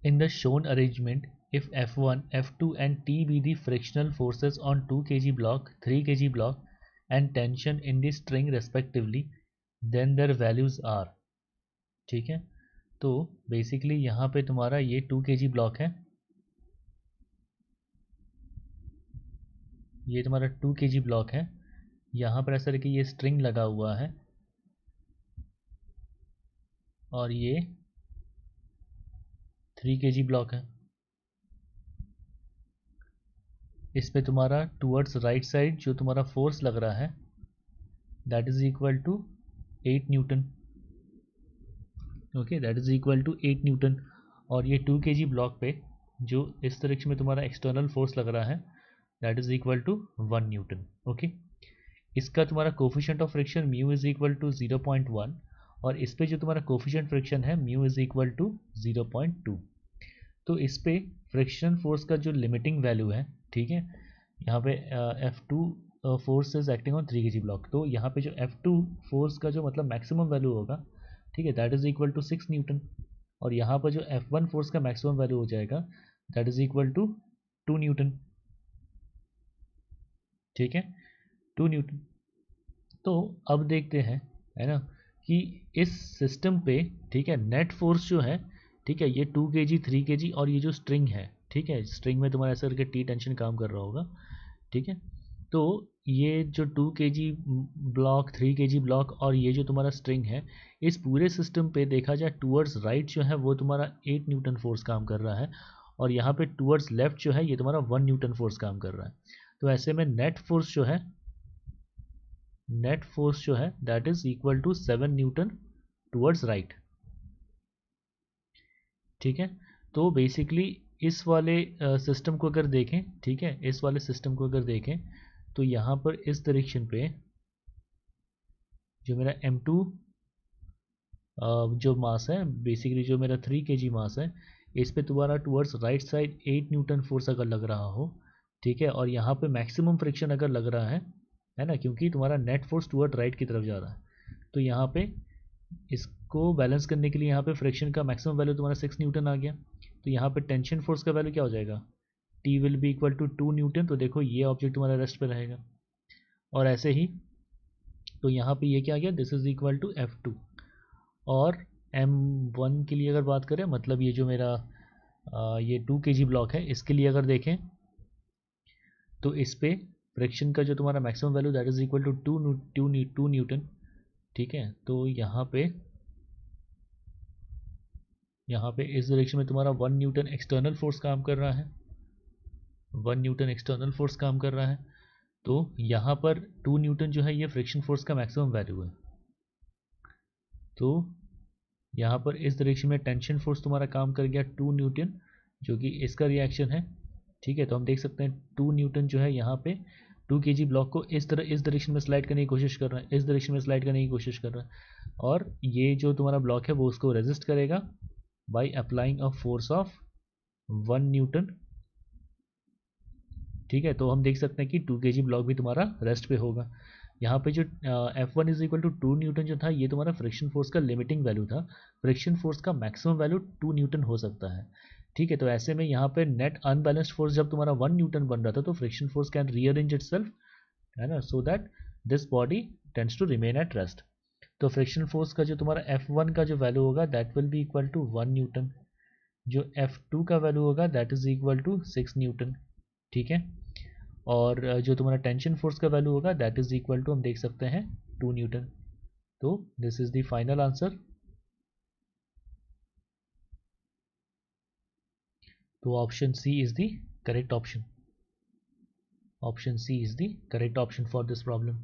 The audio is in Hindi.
In the shown arrangement, if F1, F2 and T be the frictional forces on 2 kg block, 3 kg block and tension in the string respectively, then their values are. ठीक है, तो बेसिकली यहाँ पे तुम्हारा ये 2 kg ब्लॉक है, ये तुम्हारा 2 kg ब्लॉक है, यहाँ पर ऐसा रखिए ये स्ट्रिंग लगा हुआ है और ये 3 kg ब्लॉक है। इस पे तुम्हारा टूवर्ड्स राइट साइड जो तुम्हारा फोर्स लग रहा है that is equal to 8 newton. Okay, that is equal to 8 newton. और ये 2 kg ब्लॉक पे जो इस डायरेक्शन में तुम्हारा एक्सटर्नल फोर्स लग रहा है that is equal to 1 newton. Okay, इसका तुम्हारा coefficient of friction mu is equal to 0.1 और इस पे जो तुम्हारा कोफिशिएंट फ्रिक्शन है म्यू इज इक्वल टू 0.2। तो इस पे फ्रिक्शन फोर्स का जो लिमिटिंग वैल्यू है, ठीक है, यहाँ पे F2 force is acting on 3 kg block, तो यहाँ पे जो F2 फोर्स का जो मतलब मैक्सिमम वैल्यू होगा, ठीक है, that is equal to 6 newton. और यहाँ पर जो F1 फोर्स का मैक्सिमम वैल्यू हो जाएगा that is equal to 2 newton. ठीक है, 2 न्यूटन। तो अब देखते हैं, है ना, कि इस सिस्टम पे, ठीक है, नेट फोर्स जो है, ठीक है, ये 2 kg 3 kg और ये जो स्ट्रिंग है, ठीक है, स्ट्रिंग में तुम्हारा ऐसा करके टी टेंशन काम कर रहा होगा, ठीक है, तो ये जो 2 kg ब्लॉक 3 kg ब्लॉक और ये जो तुम्हारा स्ट्रिंग है, इस पूरे सिस्टम पे देखा जाए टूवर्ड्स राइट जो है वो तुम्हारा 8 न्यूटन फोर्स काम कर रहा है और यहाँ पे टूवर्ड्स लेफ्ट जो है ये तुम्हारा 1 न्यूटन फोर्स काम कर रहा है। तो ऐसे में नेट फोर्स जो है that is equal to 7 newton towards right. ठीक है, तो बेसिकली इस वाले सिस्टम को अगर देखें, ठीक है, इस वाले सिस्टम को अगर देखें तो यहाँ पर इस डायरेक्शन पे जो मेरा M2 जो मास है, बेसिकली जो मेरा 3 kg मास है, इस पे तुम्हारा towards right side 8 Newton force अगर लग रहा हो, ठीक है, और यहाँ पे मैक्सिमम फ्रिक्शन अगर लग रहा है ना, क्योंकि तुम्हारा नेट फोर्स टूवर्ड राइट की तरफ जा रहा है, तो यहाँ पे इसको बैलेंस करने के लिए यहाँ पे फ्रिक्शन का मैक्सिमम वैल्यू तुम्हारा 6 न्यूटन आ गया। तो यहाँ पे टेंशन फोर्स का वैल्यू क्या हो जाएगा, T will be equal to 2 newton. तो देखो ये ऑब्जेक्ट तुम्हारा रेस्ट पे रहेगा और ऐसे ही, तो यहाँ पे ये क्या आ गया, this is equal to F2। और M1 के लिए अगर बात करें, मतलब ये जो मेरा ये 2 kg ब्लॉक है, इसके लिए अगर देखें तो इस पे फ्रिक्शन का जो तुम्हारा maximum value that is equal to 2 newton. ठीक है, तो यहाँ पे इस डायरेक्शन में तुम्हारा 1 न्यूटन एक्सटर्नल फोर्स काम कर रहा है, 1 न्यूटन एक्सटर्नल फोर्स काम कर रहा है। तो यहाँ पर 2 न्यूटन जो है ये फ्रिक्शन फोर्स का मैक्सिमम वैल्यू है। तो यहाँ पर इस डायरेक्शन में टेंशन फोर्स तुम्हारा काम कर गया 2 न्यूटन, जो कि इसका रिएक्शन है। ठीक है, तो हम देख सकते हैं 2 न्यूटन जो है यहाँ पे 2 kg ब्लॉक को इस डायरेक्शन में स्लाइड करने की कोशिश कर रहा है, इस डायरेक्शन में स्लाइड करने की कोशिश कर रहा है, और ये जो तुम्हारा ब्लॉक है वो उसको रेजिस्ट करेगा by applying a force of 1 Newton. ठीक है, तो हम देख सकते हैं कि 2 kg ब्लॉक भी तुम्हारा रेस्ट पे होगा। यहाँ पे जो F1 is equal to 2 Newton जो था ये तुम्हारा फ्रिक्शन फोर्स का लिमिटिंग वैल्यू था। फ्रिक्शन फोर्स का मैक्सिमम वैल्यू 2 न्यूटन हो सकता है। ठीक है, तो ऐसे में यहाँ पे नेट अनबैलेंस्ड फोर्स जब तुम्हारा 1 न्यूटन बन रहा था तो friction force can rearrange itself, है ना, so that this body tends to remain at rest. तो फ्रिक्शन फोर्स का जो तुम्हारा F1 का जो वैल्यू होगा that will be equal to 1 newton, जो F2 का वैल्यू होगा that is equal to 6 newton. ठीक है, और जो तुम्हारा टेंशन फोर्स का वैल्यू होगा दैट इज इक्वल टू हम देख सकते हैं 2 न्यूटन। तो this is the final answer. तो option C is the correct option, option C is the correct option for this problem.